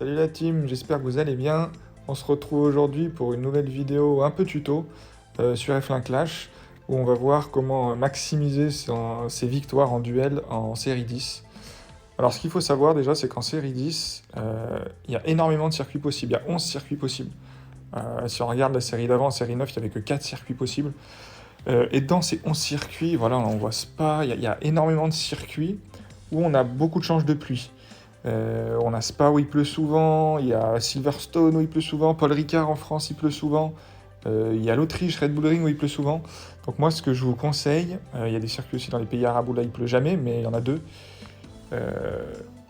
Salut la team, j'espère que vous allez bien. On se retrouve aujourd'hui pour une nouvelle vidéo un peu tuto sur F1 Clash où on va voir comment maximiser ses victoires en duel en série 10. Alors ce qu'il faut savoir déjà c'est qu'en série 10, il y a énormément de circuits possibles, il y a 11 circuits possibles. Si on regarde la série d'avant, en série 9, il n'y avait que 4 circuits possibles. Et dans ces 11 circuits, voilà, on voit Spa, il y a énormément de circuits où on a beaucoup de chances de pluie. On a Spa où il pleut souvent, il y a Silverstone où il pleut souvent, Paul Ricard en France il pleut souvent, il y a l'Autriche, Red Bull Ring où il pleut souvent. Donc moi ce que je vous conseille, il y a des circuits aussi dans les pays arabes où là il pleut jamais, mais il y en a deux.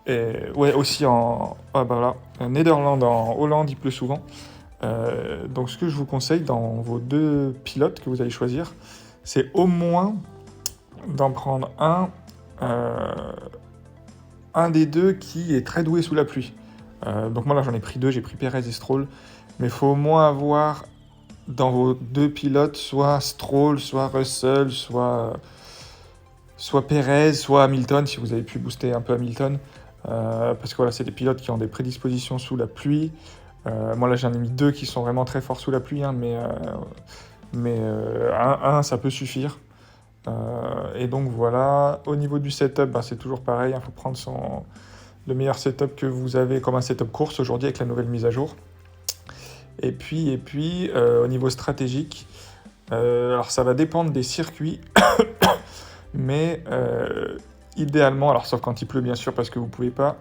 Et ouais aussi voilà, Netherlands, en Hollande il pleut souvent. Donc ce que je vous conseille dans vos deux pilotes que vous allez choisir, c'est au moins d'en prendre un des deux qui est très doué sous la pluie. Donc moi là j'en ai pris deux, j'ai pris Perez et Stroll, mais il faut au moins avoir dans vos deux pilotes soit Stroll, soit Russell, soit Perez, soit Hamilton, si vous avez pu booster un peu Hamilton, parce que voilà, c'est des pilotes qui ont des prédispositions sous la pluie. Moi là j'en ai mis deux qui sont vraiment très forts sous la pluie, hein, mais un ça peut suffire. Et donc voilà, au niveau du setup, c'est toujours pareil, il faut prendre le meilleur setup que vous avez comme un setup course aujourd'hui avec la nouvelle mise à jour. Et puis au niveau stratégique, alors ça va dépendre des circuits, mais idéalement, alors sauf quand il pleut bien sûr parce que vous ne pouvez pas,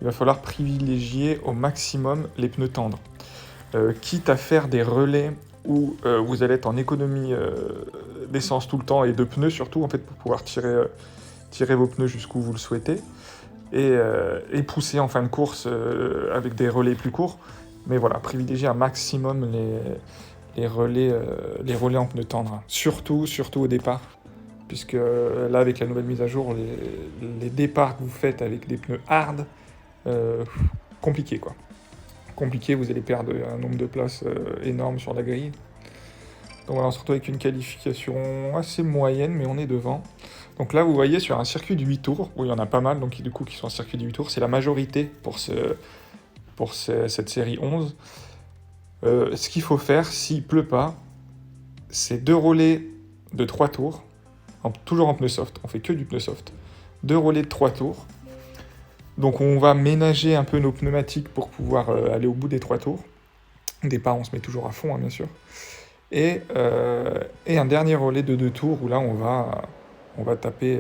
il va falloir privilégier au maximum les pneus tendres. Quitte à faire des relais où vous allez être en économie d'essence tout le temps et de pneus surtout en fait pour pouvoir tirer vos pneus jusqu'où vous le souhaitez et pousser en fin de course avec des relais plus courts. Mais voilà, privilégier un maximum les relais en pneus tendres. Surtout au départ. Puisque là, avec la nouvelle mise à jour, les départs que vous faites avec des pneus hard, compliqué quoi. Compliqué, vous allez perdre un nombre de places énorme sur la grille. Donc voilà, on se retrouve avec une qualification assez moyenne, mais on est devant. Donc là, vous voyez, sur un circuit de 8 tours, où il y en a pas mal, donc du coup, qui sont en circuit de 8 tours, c'est la majorité pour cette série 11. Ce qu'il faut faire, s'il pleut pas, c'est 2 relais de 3 tours, toujours en pneu soft, on fait que du pneu soft. 2 relais de 3 tours. Donc on va ménager un peu nos pneumatiques pour pouvoir aller au bout des 3 tours. Au départ, on se met toujours à fond, hein, bien sûr. Et un dernier relais de 2 tours où là on va taper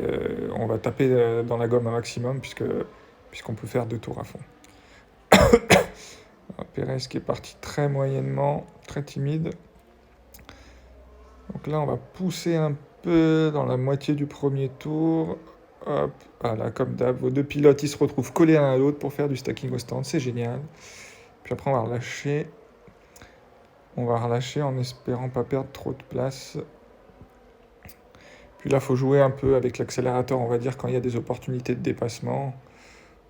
dans la gomme un maximum puisqu'on peut faire 2 tours à fond. Perez qui est parti très moyennement, très timide. Donc là on va pousser un peu dans la moitié du premier tour. Hop, voilà, comme d'hab, vos deux pilotes ils se retrouvent collés l'un à l'autre pour faire du stacking au stand, c'est génial. Puis après on va relâcher. On va relâcher en espérant pas perdre trop de place. Puis là, il faut jouer un peu avec l'accélérateur, on va dire, quand il y a des opportunités de dépassement.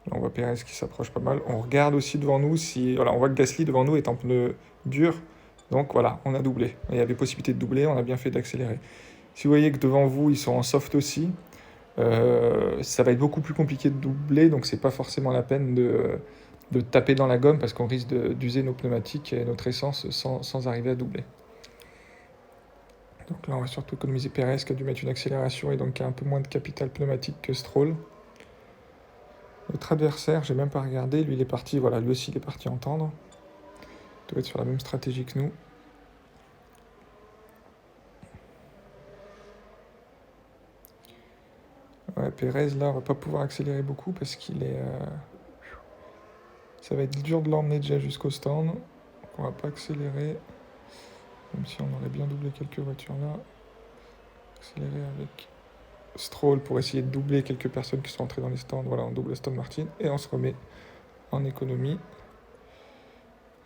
Là, on voit Perez qui s'approche pas mal. On regarde aussi devant nous voilà, on voit que Gasly devant nous est en pneu dur. Donc voilà, on a doublé. Il y avait possibilité de doubler, on a bien fait d'accélérer. Si vous voyez que devant vous, ils sont en soft aussi, ça va être beaucoup plus compliqué de doubler, donc c'est pas forcément la peine de taper dans la gomme parce qu'on risque d'user nos pneumatiques et notre essence sans arriver à doubler. Donc là, on va surtout économiser Perez qui a dû mettre une accélération et donc qui a un peu moins de capital pneumatique que Stroll. Notre adversaire, j'ai même pas regardé, lui il est parti, voilà, lui aussi il est parti entendre. Il doit être sur la même stratégie que nous. Ouais, Perez là, on va pas pouvoir accélérer beaucoup parce qu'il est... Ça va être dur de l'emmener déjà jusqu'au stand. Donc on va pas accélérer. Même si on aurait bien doublé quelques voitures là. Accélérer avec Stroll pour essayer de doubler quelques personnes qui sont entrées dans les stands. Voilà, on double Aston Martin et on se remet en économie.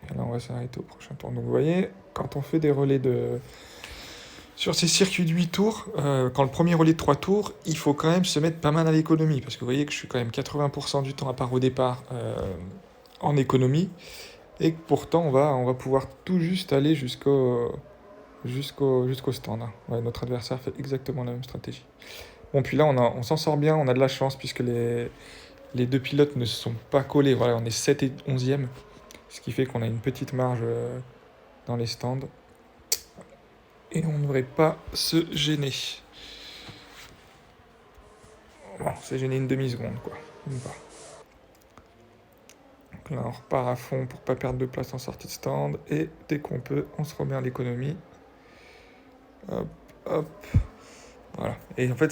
Et là, on va s'arrêter au prochain tour. Donc vous voyez, quand on fait des relais sur ces circuits de 8 tours, quand le premier relais de 3 tours, il faut quand même se mettre pas mal à l'économie. Parce que vous voyez que je suis quand même 80% du temps, à part au départ, en économie. Et que pourtant, on va pouvoir tout juste aller jusqu'au stand. Ouais, notre adversaire fait exactement la même stratégie. Bon, puis là, on s'en sort bien, on a de la chance puisque les deux pilotes ne sont pas collés. Voilà, on est 7 et 11e, ce qui fait qu'on a une petite marge dans les stands. Et on ne devrait pas se gêner. Bon, c'est gêner une demi-seconde, quoi. Même pas. Donc là, on repart à fond pour pas perdre de place en sortie de stand. Et dès qu'on peut, on se remet à l'économie. Hop, hop. Voilà. Et en fait,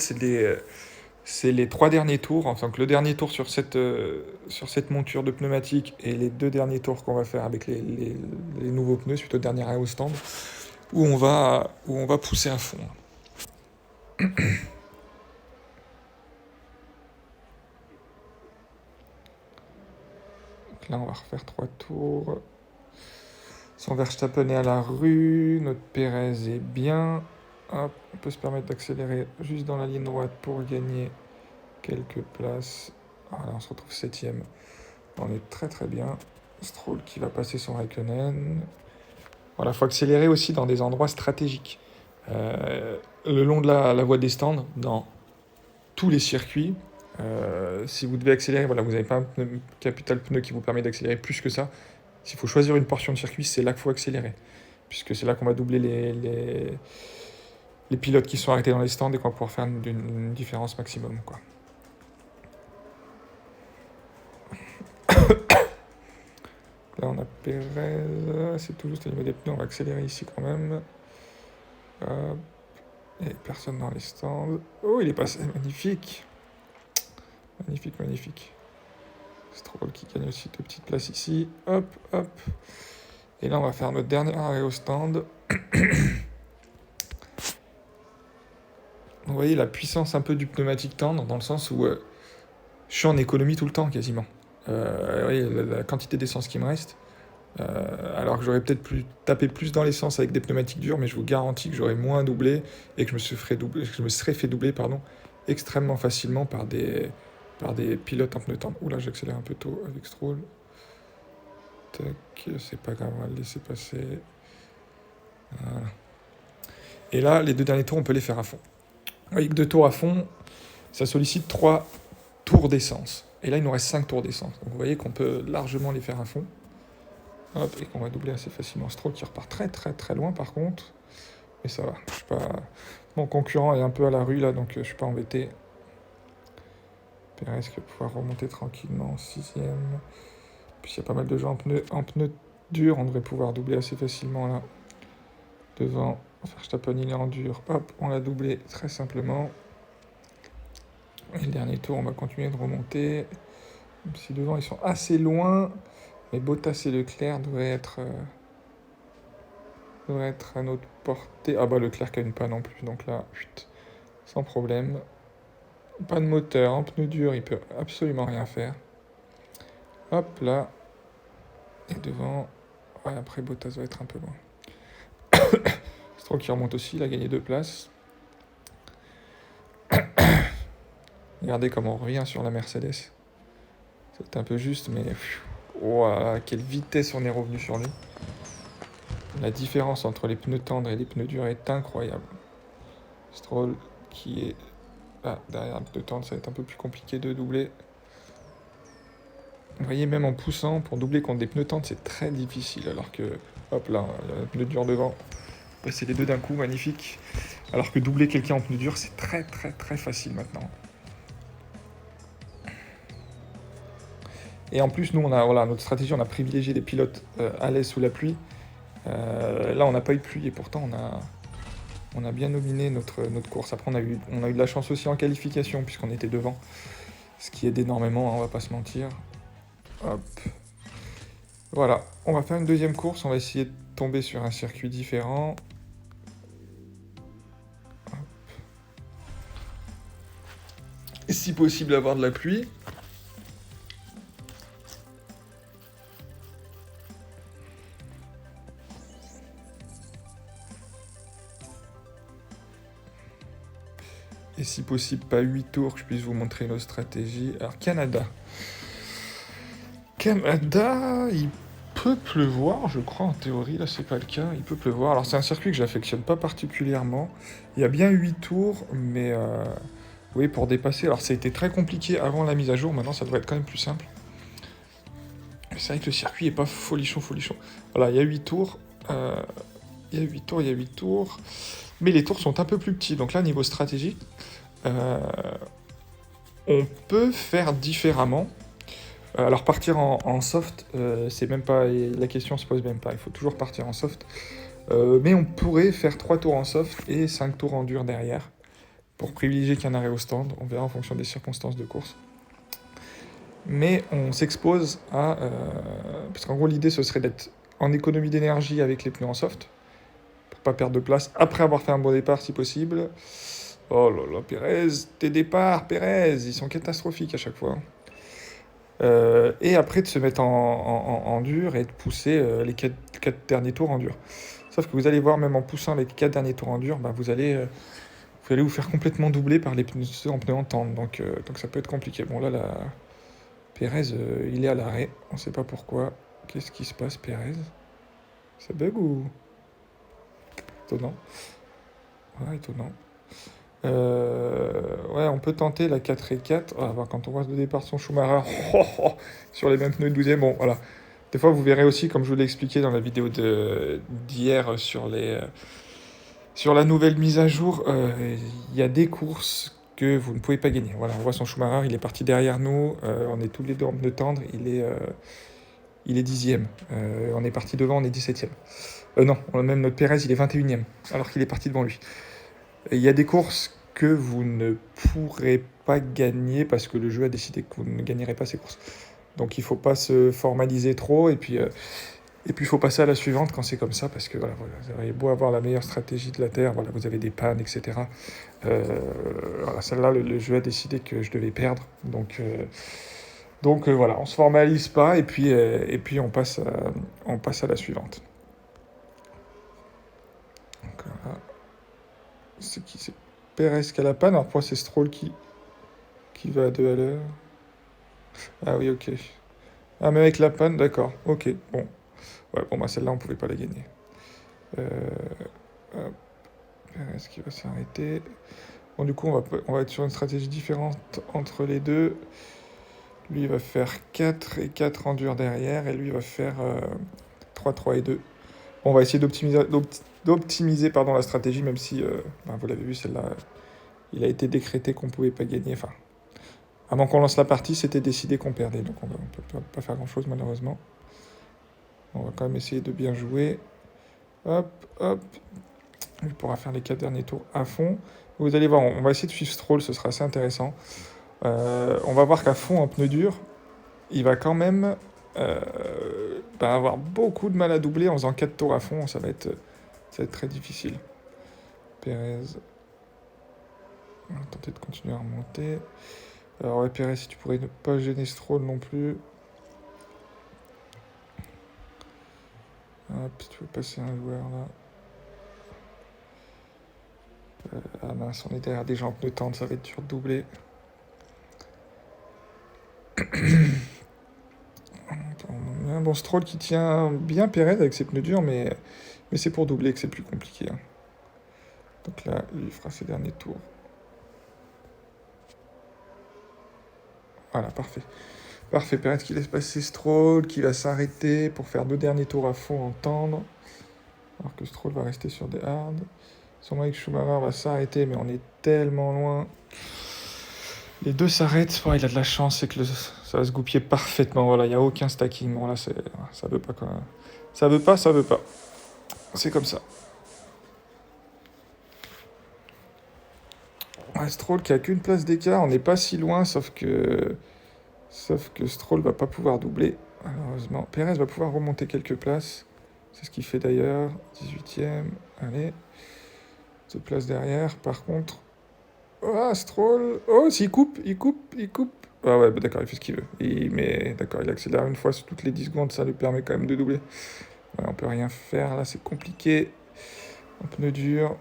c'est les 3 derniers tours, enfin que le dernier tour sur cette monture de pneumatique et les 2 derniers tours qu'on va faire avec les nouveaux pneus, suite au dernier arrêt au stand, où on va pousser à fond. Donc là, on va refaire 3 tours. Son Verstappen est à la rue, notre Pérez est bien. Hop, on peut se permettre d'accélérer juste dans la ligne droite pour gagner quelques places. Voilà, on se retrouve 7ème. On est très très bien. Stroll qui va passer son Raikkonen. Voilà, il faut accélérer aussi dans des endroits stratégiques. Le long de la voie des stands, dans tous les circuits, si vous devez accélérer, voilà, vous n'avez pas un capital pneu qui vous permet d'accélérer plus que ça. S'il faut choisir une portion de circuit, c'est là qu'il faut accélérer. Puisque c'est là qu'on va doubler les pilotes qui sont arrêtés dans les stands et qu'on va pouvoir faire une différence maximum, quoi. Là, on a Pérez, c'est tout juste au niveau des pneus, on va accélérer ici quand même. Hop. Et personne dans les stands. Oh, il est passé, magnifique. Magnifique, magnifique. Stroll qui gagne aussi 2 petites places ici. Hop, hop. Et là, on va faire notre dernier arrêt au stand. Vous voyez la puissance un peu du pneumatique tendre, dans le sens où je suis en économie tout le temps, quasiment. Vous voyez la quantité d'essence qui me reste. Alors que j'aurais peut-être tapé plus dans l'essence avec des pneumatiques durs, mais je vous garantis que j'aurais moins doublé et que je me serais fait doubler extrêmement facilement par des pilotes en pneus tendres. Oula, j'accélère un peu tôt avec Stroll. Tac, c'est pas grave, on va le laisser passer. Voilà. Et là, les 2 derniers tours, on peut les faire à fond. Vous voyez que 2 tours à fond, ça sollicite 3 tours d'essence. Et là, il nous reste 5 tours d'essence. Donc vous voyez qu'on peut largement les faire à fond. Hop, et qu'on va doubler assez facilement. Stroll qui repart très très très loin par contre. Mais ça va. Je suis pas... Mon concurrent est un peu à la rue là, donc je suis pas embêté. Pérez qui va pouvoir remonter tranquillement en 6ème. Puis il y a pas mal de gens en pneus durs, on devrait pouvoir doubler assez facilement là. Devant, Verstappen il est en dur. Hop, on l'a doublé très simplement. Et le dernier tour, on va continuer de remonter. Même si devant ils sont assez loin. Mais Bottas et Leclerc devraient être à notre portée. Ah bah Leclerc gagne pas non plus, donc là, sans problème. Pas de moteur, en pneu dur, il peut absolument rien faire. Hop là. Et devant, ouais, après Bottas va être un peu loin. Stroll qui remonte aussi, il a gagné 2 places. Regardez comment on revient sur la Mercedes. C'est un peu juste, mais... Voilà, quelle vitesse on est revenu sur lui. La différence entre les pneus tendres et les pneus durs est incroyable. Stroll qui est derrière un pneu tendre, ça va être un peu plus compliqué de doubler. Vous voyez, même en poussant, pour doubler contre des pneus tendres, c'est très difficile. Alors que, hop là, il y a un pneu dur devant. Passer les 2 d'un coup, magnifique. Alors que doubler quelqu'un en pneu dur, c'est très très très facile maintenant. Et en plus, nous, notre stratégie, on a privilégié les pilotes à l'aise sous la pluie. Là, on n'a pas eu de pluie et pourtant, on a bien dominé notre course. Après, on a eu de la chance aussi en qualification puisqu'on était devant. Ce qui aide énormément, hein, on va pas se mentir. Hop. Voilà, on va faire une deuxième course. On va essayer de tomber sur un circuit différent. Hop. Et si possible, avoir de la pluie. Et si possible, pas 8 tours, que je puisse vous montrer nos stratégies. Alors, Canada. Canada, il peut pleuvoir, je crois, en théorie. Là, c'est pas le cas. Il peut pleuvoir. Alors, c'est un circuit que j'affectionne pas particulièrement. Il y a bien 8 tours, mais Oui, pour dépasser. Alors, ça a été très compliqué avant la mise à jour. Maintenant, ça devrait être quand même plus simple. Mais c'est vrai que le circuit est pas folichon, folichon. Voilà, il y a 8 tours. Il y a 8 tours, il y a 8 tours. Mais les tours sont un peu plus petits. Donc là, niveau stratégique, on peut faire différemment. Alors partir en soft, c'est même pas la question se pose même pas. Il faut toujours partir en soft. Mais on pourrait faire 3 tours en soft et 5 tours en dur derrière pour privilégier qu'un arrêt au stand. On verra en fonction des circonstances de course. Mais on s'expose à parce qu'en gros l'idée ce serait d'être en économie d'énergie avec les pneus en soft pour pas perdre de place après avoir fait un bon départ si possible. Oh là là, Pérez, tes départs, Pérez, ils sont catastrophiques à chaque fois. Et après de se mettre en dur et de pousser les 4 derniers tours en dur. Sauf que vous allez voir, même en poussant les 4 derniers tours en dur, bah, vous allez vous faire complètement doubler par les pneus en pneus en tendre. Donc ça peut être compliqué. Bon là, Pérez, il est à l'arrêt. On ne sait pas pourquoi. Qu'est-ce qui se passe, Pérez? Ça bug ou... Étonnant. Ouais, étonnant. Ouais, on peut tenter la 4 et 4. Ah, bah, quand on voit le départ de son Schumacher sur les mêmes pneus de 12e, bon, voilà. Des fois, vous verrez aussi, comme je vous l'ai expliqué dans la vidéo d'hier sur la nouvelle mise à jour, il y a des courses que vous ne pouvez pas gagner. Voilà, on voit son Schumacher, il est parti derrière nous, on est tous les deux en pneus tendres, il est 10e. On est parti devant, on est 17e. Non, même notre Pérez, il est 21e, alors qu'il est parti devant lui. Il y a des courses que vous ne pourrez pas gagner parce que le jeu a décidé que vous ne gagnerez pas ces courses. Donc il ne faut pas se formaliser trop et puis il faut passer à la suivante quand c'est comme ça parce que voilà, vous avez beau avoir la meilleure stratégie de la Terre, voilà, vous avez des pannes, etc. Voilà, celle-là, le jeu a décidé que je devais perdre. Donc voilà, on ne se formalise pas et puis on passe à la suivante. Donc, voilà. C'est qui? C'est Pérez qui a la panne. Alors pour moi, c'est Stroll qui va à 2 à l'heure. Ah oui, ok. Ah, mais avec la panne, d'accord. Ok, bon. Ouais, bon, bah celle-là, on pouvait pas la gagner. Hop. Pérez qui va s'arrêter. Bon, du coup, on va être sur une stratégie différente entre les deux. Lui, il va faire 4 et 4 en dur derrière. Et lui, il va faire 3, 3 et 2. Bon, on va essayer d'optimiser la stratégie, même si, vous l'avez vu, celle-là, il a été décrété qu'on pouvait pas gagner. Enfin, avant qu'on lance la partie, c'était décidé qu'on perdait. Donc on peut pas faire grand-chose, malheureusement. On va quand même essayer de bien jouer. Hop, hop. Il pourra faire les 4 derniers tours à fond. Vous allez voir, on va essayer de suivre Stroll, ce sera assez intéressant. On va voir qu'à fond, en pneu dur, il va quand même avoir beaucoup de mal à doubler en faisant 4 tours à fond. Ça va être très difficile. Pérez. On va tenter de continuer à remonter. Alors ouais, Pérez, si tu pourrais ne pas gêner Stroll non plus. Hop, si tu veux passer un joueur là. Ah mince, on est derrière des gens en pneu tendre, ça va être dur de doubler. Bon, Stroll qui tient bien Pérez avec ses pneus durs, mais c'est pour doubler que c'est plus compliqué. Hein. Donc là, il fera ses derniers tours. Voilà, parfait. Parfait, Pérez qui laisse passer Stroll, qui va s'arrêter pour faire 2 derniers tours à fond en tendre. Alors que Stroll va rester sur des hards. Son mec Schumacher va s'arrêter, mais on est tellement loin. Les deux s'arrêtent. Oh, il a de la chance, c'est que ça va se goupiller parfaitement. Voilà, il n'y a aucun stacking. Bon, là, ça veut pas quoi. Ça veut pas. C'est comme ça. Ouais, Stroll qui a qu'une place d'écart. On n'est pas si loin, sauf que Stroll va pas pouvoir doubler. Malheureusement. Pérez va pouvoir remonter quelques places. C'est ce qu'il fait d'ailleurs. 18e. Allez. 2 places derrière. Par contre. Oh, Stroll. Oh, s'il coupe. Ah ouais, d'accord, il fait ce qu'il veut. D'accord, il accélère une fois sur toutes les 10 secondes, ça lui permet quand même de doubler. Ouais, on peut rien faire, là, c'est compliqué. Un pneu dur.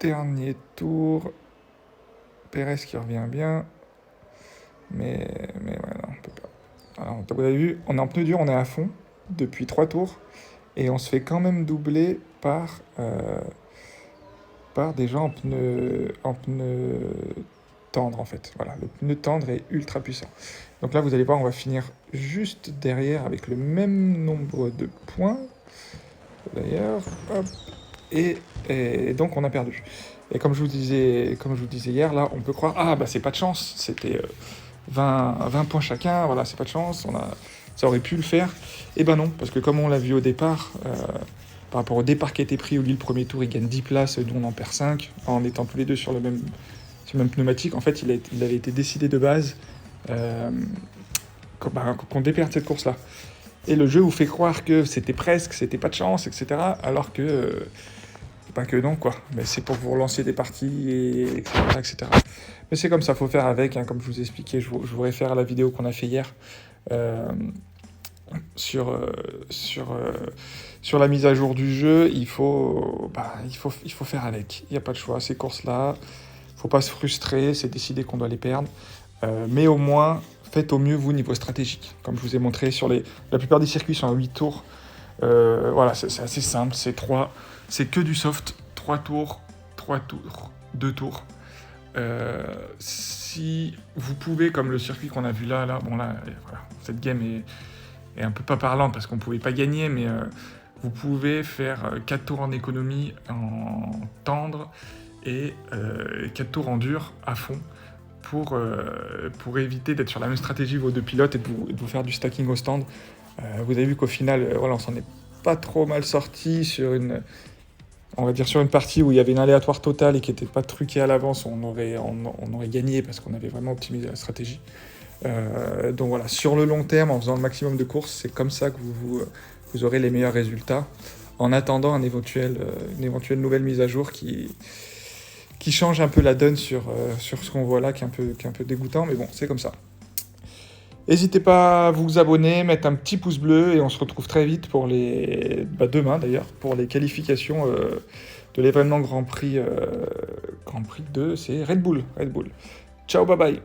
Dernier tour. Pérez qui revient bien. Mais ouais, non, on peut pas. Alors, vous avez vu, on est en pneu dur, on est à fond depuis 3 tours. Et on se fait quand même doubler par des gens en pneu tendre en fait. Voilà, le pneu tendre est ultra puissant. Donc là, vous allez voir, on va finir juste derrière avec le même nombre de points. D'ailleurs, hop, et donc on a perdu. Et comme je vous disais hier, là, on peut croire, ah bah c'est pas de chance, c'était 20 points chacun, voilà, c'est pas de chance, ça aurait pu le faire. Et ben non, parce que comme on l'a vu au départ, par rapport au départ qui a été pris, où lui, le premier tour, il gagne 10 places, nous on en perd 5, en étant tous les deux sur le même pneumatique, en fait, il avait été décidé de base qu'on déperde cette course-là. Et le jeu vous fait croire que c'était presque, c'était pas de chance, etc. Alors que, pas que non, quoi. Mais c'est pour vous relancer des parties, etc. Mais c'est comme ça, faut faire avec, hein, comme je vous ai expliqué, je vous réfère à la vidéo qu'on a fait hier sur la mise à jour du jeu. Il faut faire avec. Il n'y a pas de choix. Ces courses-là, faut pas se frustrer, c'est décidé qu'on doit les perdre. Mais au moins, faites au mieux, vous, niveau stratégique. Comme je vous ai montré, la plupart des circuits sont à 8 tours. Voilà, c'est assez simple, c'est que du soft, 3 tours, 2 tours. Si vous pouvez, comme le circuit qu'on a vu là, voilà, cette game est un peu pas parlante parce qu'on ne pouvait pas gagner, mais vous pouvez faire 4 tours en économie, en tendre, et 4 tours en dur, à fond, pour éviter d'être sur la même stratégie vos deux pilotes et de vous faire du stacking au stand. Vous avez vu qu'au final, voilà, on s'en est pas trop mal sorti sur une partie où il y avait une aléatoire totale et qui n'était pas truquée à l'avance. On aurait gagné parce qu'on avait vraiment optimisé la stratégie. Donc voilà, sur le long terme, en faisant le maximum de courses, c'est comme ça que vous aurez les meilleurs résultats, en attendant une éventuelle nouvelle mise à jour qui change un peu la donne sur ce qu'on voit là, qui est un peu dégoûtant, mais bon, c'est comme ça. N'hésitez pas à vous abonner, mettre un petit pouce bleu, et on se retrouve très vite pour demain d'ailleurs, pour les qualifications de l'événement Grand Prix 2, c'est Red Bull. Ciao, bye bye.